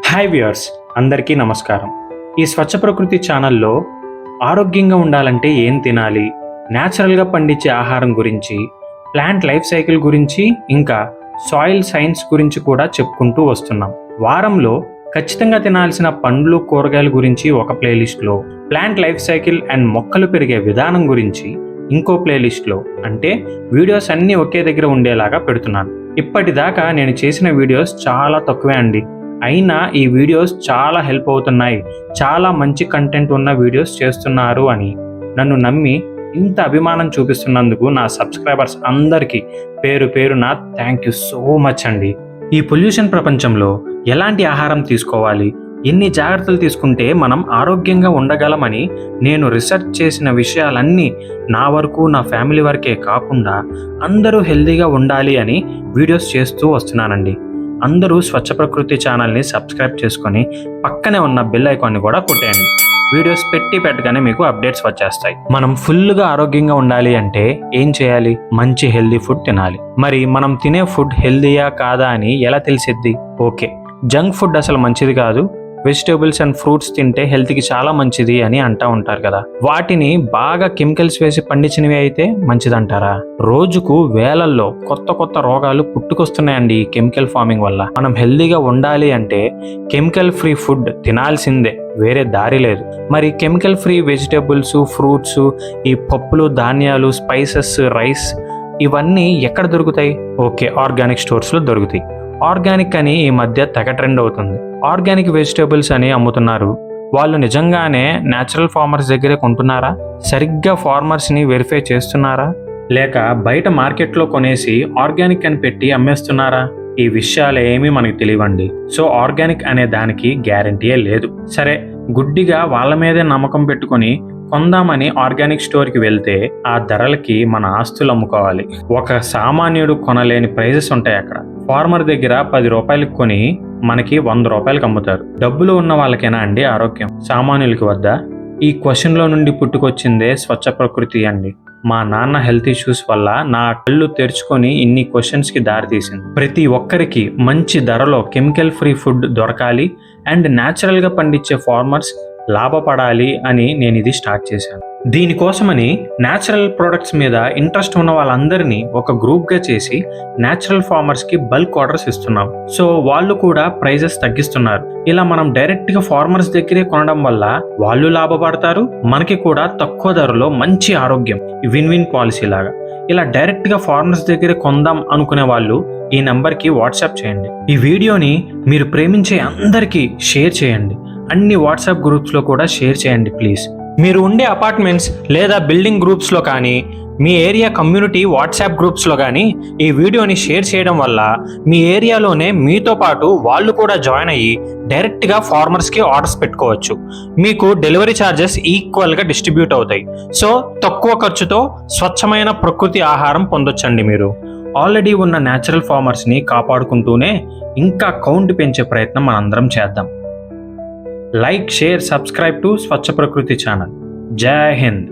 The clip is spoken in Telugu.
హాయ్ వ్యూయర్స్, అందరికీ నమస్కారం. ఈ స్వచ్ఛ ప్రకృతి ఛానల్లో ఆరోగ్యంగా ఉండాలంటే ఏం తినాలి, న్యాచురల్గా పండించే ఆహారం గురించి, ప్లాంట్ లైఫ్ సైకిల్ గురించి, ఇంకా సాయిల్ సైన్స్ గురించి కూడా చెప్పుకుంటూ వస్తున్నాం. వారంలో ఖచ్చితంగా తినాల్సిన పండ్లు కూరగాయల గురించి ఒక ప్లేలిస్ట్లో, ప్లాంట్ లైఫ్ సైకిల్ అండ్ మొక్కలు పెరిగే విధానం గురించి ఇంకో ప్లేలిస్ట్లో, అంటే వీడియోస్ అన్నీ ఒకే దగ్గర ఉండేలాగా పెడుతున్నాను. ఇప్పటిదాకా నేను చేసిన వీడియోస్ చాలా తక్కువే అండి, అయినా ఈ వీడియోస్ చాలా హెల్ప్ అవుతున్నాయి, చాలా మంచి కంటెంట్ ఉన్న వీడియోస్ చేస్తున్నారు అని నన్ను నమ్మి ఇంత అభిమానం చూపిస్తున్నందుకు నా సబ్స్క్రైబర్స్ అందరికీ పేరు పేరున థ్యాంక్ యూ సో మచ్ అండి. ఈ పొల్యూషన్ ప్రపంచంలో ఎలాంటి ఆహారం తీసుకోవాలి, ఎన్ని జాగ్రత్తలు తీసుకుంటే మనం ఆరోగ్యంగా ఉండగలమని నేను రీసెర్చ్ చేసిన విషయాలన్నీ నా వరకు, నా ఫ్యామిలీ వరకే కాకుండా అందరూ హెల్తీగా ఉండాలి అని వీడియోస్ చేస్తూ వస్తున్నానండి. అందరూ స్వచ్ఛ ప్రకృతి ఛానల్ని సబ్స్క్రైబ్ చేసుకొని పక్కనే ఉన్న బెల్ ఐకాన్ని కూడా కొట్టేయండి. వీడియోస్ పెట్టగానే మీకు అప్డేట్స్ వచ్చేస్తాయి. మనం ఫుల్గా ఆరోగ్యంగా ఉండాలి అంటే ఏం చేయాలి? మంచి హెల్దీ ఫుడ్ తినాలి. మరి మనం తినే ఫుడ్ హెల్దీయా కాదా అని ఎలా తెలిసిద్ది? ఓకే, జంక్ ఫుడ్ అసలు మంచిది కాదు, వెజిటేబుల్స్ అండ్ ఫ్రూట్స్ తింటే హెల్త్కి చాలా మంచిది అని అంటూ ఉంటారు కదా, వాటిని బాగా కెమికల్స్ వేసి పండించినవి అయితే మంచిదంటారా? రోజుకు వేలల్లో కొత్త రోగాలు పుట్టుకొస్తున్నాయండి ఈ కెమికల్ ఫార్మింగ్ వల్ల. మనం హెల్దీగా ఉండాలి అంటే కెమికల్ ఫ్రీ ఫుడ్ తినాల్సిందే, వేరే దారి లేదు. మరి కెమికల్ ఫ్రీ వెజిటేబుల్స్, ఫ్రూట్స్, ఈ పప్పులు, ధాన్యాలు, స్పైసెస్, రైస్ ఇవన్నీ ఎక్కడ దొరుకుతాయి? ఓకే, ఆర్గానిక్ స్టోర్స్లో దొరుకుతాయి. ఆర్గానిక్ అని ఈ మధ్య తెగ ట్రెండ్ అవుతుంది. ఆర్గానిక్ వెజిటేబుల్స్ అని అమ్ముతున్నారు. వాళ్ళు నిజంగానే న్యాచురల్ ఫార్మర్స్ దగ్గరే కొంటున్నారా? సరిగ్గా ఫార్మర్స్ని వెరిఫై చేస్తున్నారా? లేక బయట మార్కెట్లో కొనేసి ఆర్గానిక్ అని పెట్టి అమ్మేస్తున్నారా? ఈ విషయాలు ఏమీ మనకు తెలియవండి. సో ఆర్గానిక్ అనే దానికి గ్యారంటీయే లేదు. సరే, గుడ్డిగా వాళ్ళ మీదే నమ్మకం పెట్టుకొని కొందామని ఆర్గానిక్ స్టోర్కి వెళ్తే ఆ ధరలకి మన ఆస్తులు అమ్ముకోవాలి. ఒక సామాన్యుడు కొనలేని ప్రైజెస్ ఉంటాయి అక్కడ. ఫార్మర్ దగ్గర 10 రూపాయలకు కొని మనకి 100 రూపాయలకు అమ్ముతారు. డబ్బులు ఉన్న వాళ్ళకేనా అండి ఆరోగ్యం? సామాన్యులకి వద్దా? ఈ క్వశ్చన్లో నుండి పుట్టుకొచ్చిందే స్వచ్ఛ ప్రకృతి అండి. మా నాన్న హెల్త్ ఇష్యూస్ వల్ల నా కళ్ళు తెరుచుకొని ఇన్ని క్వశ్చన్స్కి దారితీసింది. ప్రతి ఒక్కరికి మంచి ధరలో కెమికల్ ఫ్రీ ఫుడ్ దొరకాలి అండ్ న్యాచురల్గా పండించే ఫార్మర్స్ లాభపడాలి అని నేను ఇది స్టార్ట్ చేశాను. దీనికోసమని న్యాచురల్ ప్రొడక్ట్స్ మీద ఇంట్రెస్ట్ ఉన్న వాళ్ళందరినీ ఒక గ్రూప్గా చేసి న్యాచురల్ ఫార్మర్స్కి బల్క్ ఆర్డర్స్ ఇస్తున్నాం. సో వాళ్ళు కూడా ప్రైజెస్ తగ్గిస్తున్నారు. ఇలా మనం డైరెక్ట్గా ఫార్మర్స్ దగ్గరే కొనడం వల్ల వాళ్ళు లాభపడతారు, మనకి కూడా తక్కువ ధరలో మంచి ఆరోగ్యం. విన్ విన్ పాలసీ లాగా. ఇలా డైరెక్ట్గా ఫార్మర్స్ దగ్గరే కొందాం అనుకునే వాళ్ళు ఈ నెంబర్కి వాట్సాప్ చేయండి. ఈ వీడియోని మీరు ప్రేమించే అందరికీ షేర్ చేయండి. అన్ని వాట్సాప్ గ్రూప్స్లో కూడా షేర్ చేయండి ప్లీజ్. మీరు ఉండే అపార్ట్మెంట్స్ లేదా బిల్డింగ్ గ్రూప్స్లో కానీ, మీ ఏరియా కమ్యూనిటీ వాట్సాప్ గ్రూప్స్లో కానీ ఈ వీడియోని షేర్ చేయడం వల్ల మీ ఏరియాలోనే మీతో పాటు వాళ్ళు కూడా జాయిన్ అయ్యి డైరెక్ట్గా ఫార్మర్స్కి ఆర్డర్స్ పెట్టుకోవచ్చు. మీకు డెలివరీ ఛార్జెస్ ఈక్వల్గా డిస్ట్రిబ్యూట్ అవుతాయి. సో తక్కువ ఖర్చుతో స్వచ్ఛమైన ప్రకృతి ఆహారం పొందొచ్చండి. మీరు ఆల్రెడీ ఉన్న న్యాచురల్ ఫార్మర్స్ని కాపాడుకుంటూనే ఇంకా కౌంట్ పెంచే ప్రయత్నం మనందరం చేద్దాం. లైక్, షేర్, సబ్స్క్రైబ్ టు స్వచ్ఛ ప్రకృతి ఛానల్. జై హింద్.